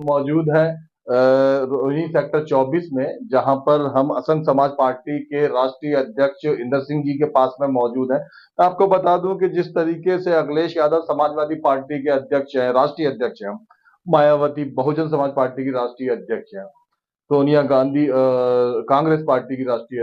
मौजूद है रोहिणी सेक्टर 24 में, जहां पर हम असंग समाज पार्टी के राष्ट्रीय अध्यक्ष इंदर सिंह जी के पास में मौजूद है। मैं आपको बता दूं कि जिस तरीके से अखिलेश यादव समाजवादी पार्टी के अध्यक्ष हैं, राष्ट्रीय अध्यक्ष हैं, मायावती बहुजन समाज पार्टी की राष्ट्रीय अध्यक्ष हैं, सोनिया गांधी कांग्रेस पार्टी की राष्ट्रीय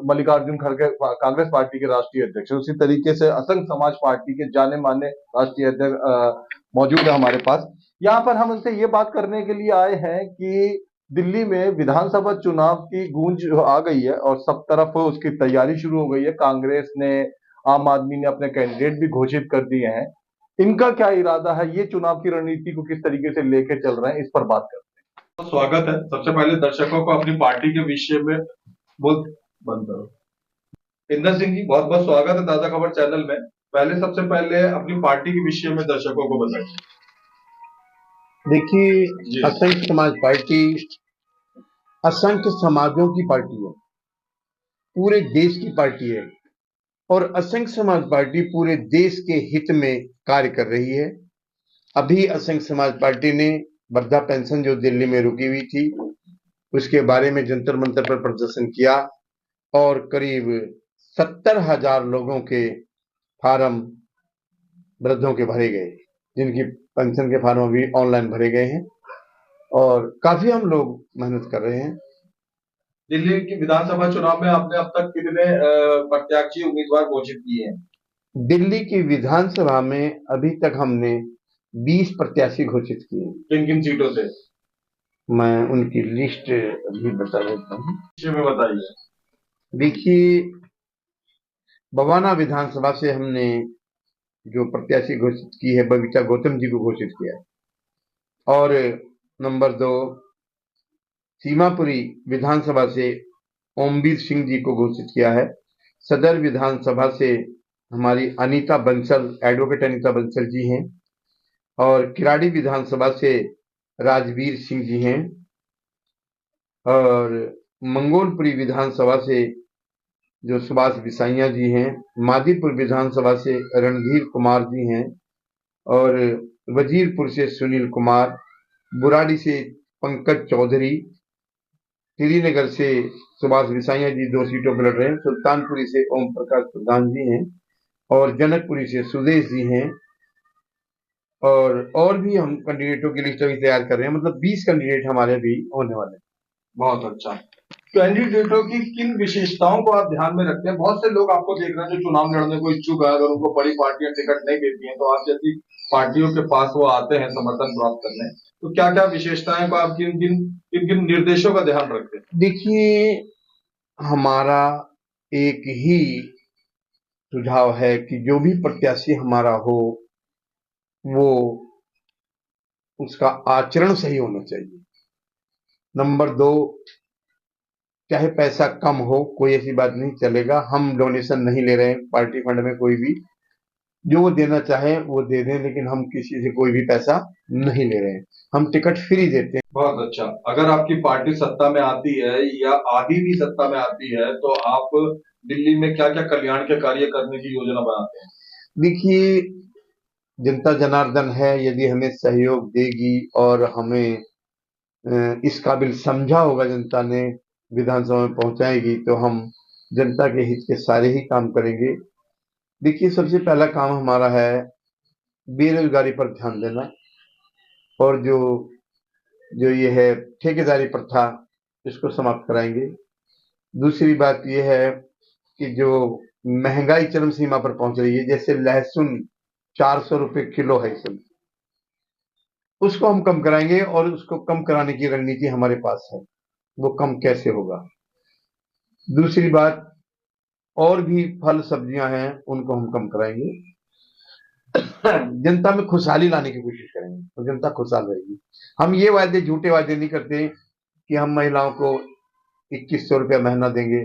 मल्लिकार्जुन खड़गे कांग्रेस पार्टी के राष्ट्रीय अध्यक्ष, उसी तरीके से असंग समाज पार्टी के जाने माने राष्ट्रीय अध्यक्ष मौजूद है हमारे पास। यहाँ पर हम उनसे ये बात करने के लिए आए हैं कि दिल्ली में विधानसभा चुनाव की गूंज आ गई है और सब तरफ उसकी तैयारी शुरू हो गई है। कांग्रेस ने, आम आदमी ने अपने कैंडिडेट भी घोषित कर दिए हैं। इनका क्या इरादा है, ये चुनाव की रणनीति को किस तरीके से लेके चल रहे हैं, इस पर बात करते हैं। स्वागत है। सबसे पहले दर्शकों को अपनी पार्टी के विषय में बोल बंद करो। इंदर सिंह जी, बहुत बहुत स्वागत है ताजा खबर चैनल में। पहले सबसे पहले अपनी पार्टी के विषय में दर्शकों को बताइए। देखिए, असंख्य समाज पार्टी असंख्य समाजों की पार्टी है, पूरे देश की पार्टी है और असंख्य समाज पार्टी पूरे देश के हित में कार्य कर रही है। अभी असंख्य समाज पार्टी ने वृद्धा पेंशन जो दिल्ली में रुकी हुई थी, उसके बारे में जंतर मंतर पर प्रदर्शन किया और करीब 70,000 लोगों के फार्म वृद्धों के भरे गए, जिनकी पेंशन के फार्म अभी ऑनलाइन भरे गए हैं और काफी हम लोग मेहनत कर रहे हैं। दिल्ली की विधानसभा चुनाव में आपने अब तक कितने प्रत्याशी उम्मीदवार घोषित किए हैं? दिल्ली की विधानसभा में अभी तक हमने 20 प्रत्याशी घोषित किए। किन किन सीटों से? मैं उनकी लिस्ट अभी बता देता हूँ। में बताइए। देखिए, बवाना विधानसभा से हमने जो प्रत्याशी घोषित की है, बबीता गौतम जी को घोषित किया है। और नंबर 2 सीमापुरी विधानसभा से ओमवीर सिंह जी को घोषित किया है। सदर विधानसभा से हमारी अनीता बंसल, एडवोकेट अनीता बंसल जी हैं और किराड़ी विधानसभा से राजवीर सिंह जी हैं और मंगोलपुरी विधानसभा से जो सुभाष बिसाइया जी हैं, मादीपुर विधानसभा से रणधीर कुमार जी हैं और वजीरपुर से सुनील कुमार, बुराड़ी से पंकज चौधरी, श्रीनगर से सुभाष बिसाइया जी 2 सीटों पर लड़ रहे हैं, सुल्तानपुरी से ओम प्रकाश प्रधान जी हैं और जनकपुरी से सुदेश जी हैं और भी हम कैंडिडेटों की लिस्ट अभी तैयार कर रहे हैं। मतलब 20 कैंडिडेट हमारे भी होने वाले हैं। बहुत अच्छा। कैंडिडेटों की किन विशेषताओं को आप ध्यान में रखते हैं? बहुत से लोग आपको देख रहे हैं जो चुनाव लड़ने को इच्छुक है, अगर उनको बड़ी पार्टियां टिकट नहीं देती हैं तो आप जैसी पार्टियों के पास वो आते हैं समर्थन प्राप्त करने, तो क्या क्या विशेषताएं को आप किन किन निर्देशों का ध्यान रखते हैं? देखिए, हमारा एक ही सुझाव है कि जो भी प्रत्याशी हमारा हो वो उसका आचरण सही होना चाहिए। नंबर 2, चाहे पैसा कम हो, कोई ऐसी बात नहीं चलेगा। हम डोनेशन नहीं ले रहे हैं पार्टी फंड में, कोई भी जो वो देना चाहे वो दे दें, लेकिन हम किसी से कोई भी पैसा नहीं ले रहे हैं। हम टिकट फ्री देते हैं। बहुत अच्छा। अगर आपकी पार्टी सत्ता में आती है या आगे भी सत्ता में आती है तो आप दिल्ली में क्या क्या कल्याण के कार्य करने की योजना बनाते हैं? देखिए, जनता जनार्दन है, यदि हमें सहयोग देगी और हमें इस काबिल समझा होगा जनता ने, विधानसभा में पहुंचाएगी, तो हम जनता के हित के सारे ही काम करेंगे। देखिए, सबसे पहला काम हमारा है बेरोजगारी पर ध्यान देना और जो ये है ठेकेदारी प्रथा, इसको समाप्त कराएंगे। दूसरी बात ये है कि जो महंगाई चरम सीमा पर पहुंच रही है, जैसे लहसुन 400 रुपए किलो है इस समय, उसको हम कम कराएंगे और उसको कम कराने की रणनीति हमारे पास है। वो कम कैसे होगा? दूसरी बात, और भी फल सब्जियां हैं उनको हम कम कराएंगे। जनता में खुशहाली लाने की कोशिश करेंगे तो जनता खुशहाल रहेगी। हम ये वादे, झूठे वादे नहीं करते कि हम महिलाओं को 2100 रुपया महीना देंगे,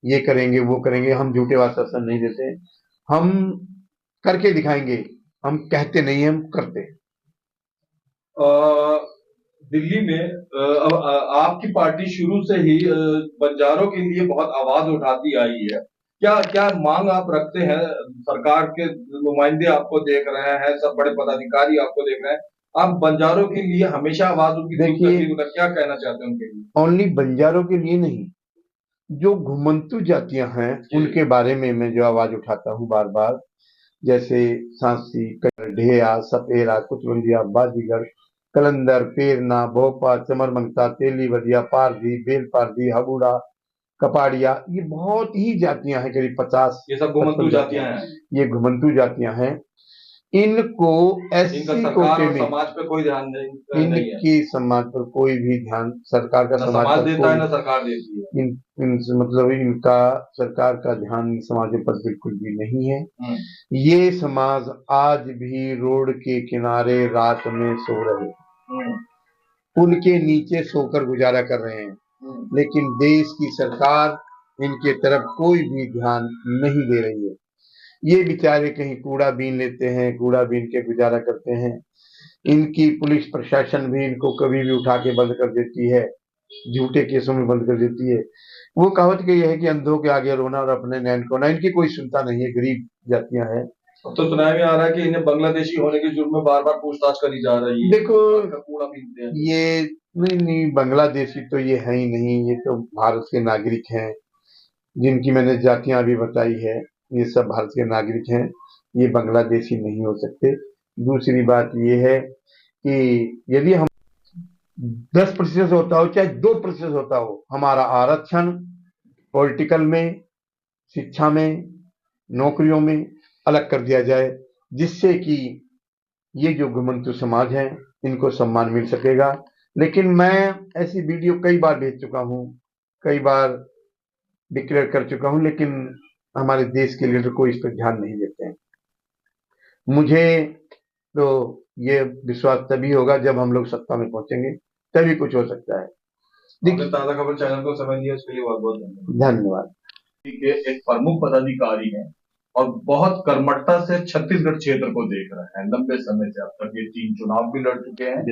ये करेंगे वो करेंगे। हम झूठे वादा नहीं देते, हम करके दिखाएंगे। हम कहते नहीं, हम करते। दिल्ली में अब आपकी पार्टी शुरू से ही बंजारों के लिए बहुत आवाज उठाती आई है। क्या क्या मांग आप रखते हैं? सरकार के नुमाइंदे आपको देख रहे हैं, सब बड़े पदाधिकारी आपको देख रहे हैं, आप बंजारों के लिए हमेशा आवाज उनकी दूर देखिए, करती है, क्या कहना चाहते हैं उनके लिए? ओनली बंजारों के लिए नहीं, जो घुमंतु जातियां हैं उनके बारे में मैं जो आवाज उठाता हूँ बार बार, जैसे सांसी, ढेया, सपेरा, कुचवंजिया, बाजीगर, कलंदर, पेरना, भोपा, चमरमंगता, तेली बदिया, पारधी, बेल पारधी, हबूड़ा, कपाड़िया, ये बहुत ही जातियां हैं, करीब 50 ये सब घुमंतू 55 जातियां हैं। ये घुमंतु जातियां हैं। इनको इनका एससी सरकार कोटे और में, समाज पे कोई ध्यान नहीं है। इनकी समाज पर कोई भी ध्यान, सरकार का ना समाज समाज पर देता है कोई, ना सरकार देती है। मतलब इनका सरकार का ध्यान समाज पर बिल्कुल भी नहीं है। ये समाज आज भी रोड के किनारे रात में सो रहे हैं, पुल के नीचे सोकर गुजारा कर रहे हैं, लेकिन देश की सरकार इनके तरफ कोई भी ध्यान नहीं दे रही है। ये बेचारे कहीं कूड़ा बीन लेते हैं, कूड़ा बीन के गुजारा करते हैं। इनकी पुलिस प्रशासन भी इनको कभी भी उठा के बंद कर देती है, झूठे केसों में बंद कर देती है। वो कहावत की है कि अंधों के आगे रोना और अपने नैन को ना, इनकी कोई सुनता नहीं है, गरीब जातियां हैं। तो सुनाया में आ रहा है कि इन्हें बांग्लादेशी होने के जुर्म में बार बार पूछताछ करी जा रही है। देखो, कूड़ा बीनते हैं ये नहीं, बांग्लादेशी तो ये है ही नहीं, ये तो भारत के नागरिक हैं, जिनकी मैंने जातियां अभी बताई है, ये सब भारत के नागरिक हैं, ये बांग्लादेशी नहीं हो सकते। दूसरी बात ये है कि यदि हम 10% होता हो चाहे 2% होता हो, हमारा आरक्षण पॉलिटिकल में, शिक्षा में, नौकरियों में अलग कर दिया जाए, जिससे कि ये जो घुमंतु समाज है इनको सम्मान मिल सकेगा। लेकिन मैं ऐसी वीडियो कई बार भेज चुका हूँ, कई बार डिक्लेयर कर चुका हूँ, लेकिन हमारे देश के लीडर को इस पर ध्यान नहीं देते हैं। मुझे तो ये विश्वास तभी होगा जब हम लोग सत्ता में पहुंचेंगे, तभी कुछ हो सकता है। देखिए, ताज़ा खबर चैनल को समय दिया उसके लिए बहुत बहुत धन्यवाद। के एक प्रमुख पदाधिकारी हैं और बहुत कर्मठता से छत्तीसगढ़ क्षेत्र को देख रहे हैं लंबे समय से। अब तक ये 3 चुनाव भी लड़ चुके हैं,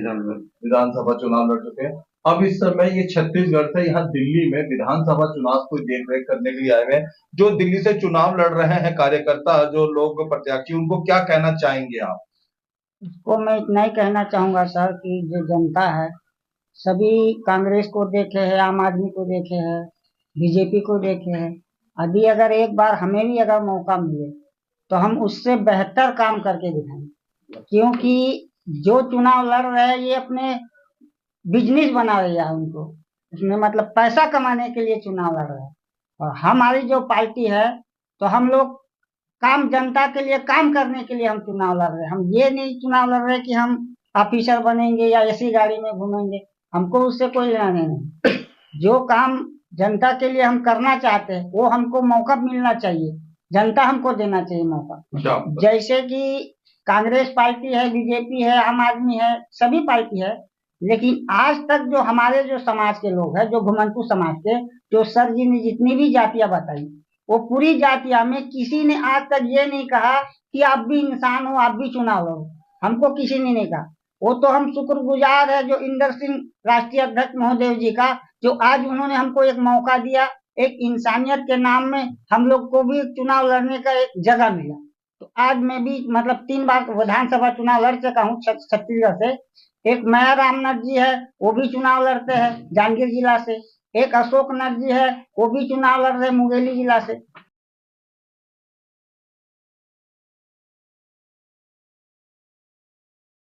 विधानसभा चुनाव लड़ चुके हैं। अब इस समय ये छत्तीसगढ़ से यहाँ दिल्ली में विधानसभा चुनाव को देख रेख करने के लिए आए हुए हैं। जो दिल्ली से चुनाव लड़ रहे हैं कार्यकर्ता, जो लोग प्रत्याशी, उनको क्या कहना चाहेंगे आप? इसको मैं इतना ही कहना चाहूंगा सर कि जो जनता है सभी कांग्रेस को देखे है, आम आदमी को देखे है, बीजेपी को देखे है। अभी अगर एक बार हमें भी अगर मौका मिले तो हम उससे बेहतर काम करके दिखाएंगे, क्योंकि जो चुनाव लड़ रहे हैं ये अपने बिजनेस बना रहा है उनको, उसमें मतलब पैसा कमाने के लिए चुनाव लड़ रहे हैं। और हमारी जो पार्टी है तो हम लोग काम, जनता के लिए काम करने के लिए हम चुनाव लड़ रहे हैं। हम ये नहीं चुनाव लड़ रहे कि हम ऑफिसर बनेंगे या ऐसी गाड़ी में घूमेंगे, हमको उससे कोई लेना नहीं। जो काम जनता के लिए हम करना चाहते हैं वो हमको मौका मिलना चाहिए, जनता हमको देना चाहिए मौका। जैसे कि कांग्रेस पार्टी है, बीजेपी है, आम आदमी है, सभी पार्टी है, लेकिन आज तक जो हमारे जो समाज के लोग हैं, जो घुमंतु समाज के, जो सर जी ने जितनी भी जातियां बताई, वो पूरी जातियां में किसी ने आज तक ये नहीं कहा कि आप भी इंसान हो, आप भी चुनाव लड़ो। हमको किसी ने नहीं कहा। वो तो हम शुक्रगुजार है जो इंदर सिंह राष्ट्रीय अध्यक्ष महोदय जी का, जो आज उन्होंने हमको एक मौका दिया, एक इंसानियत के नाम में हम लोग को भी चुनाव लड़ने का एक जगह मिला। तो आज मैं भी मतलब 3 बार विधानसभा चुनाव लड़ चुका हूँ छत्तीसगढ़ से। एक माया रामनाथ जी है, वो भी चुनाव लड़ते हैं जांजगीर जिला से। एक अशोक नाथ जी है, वो भी चुनाव लड़ रहे मुंगेली जिला से।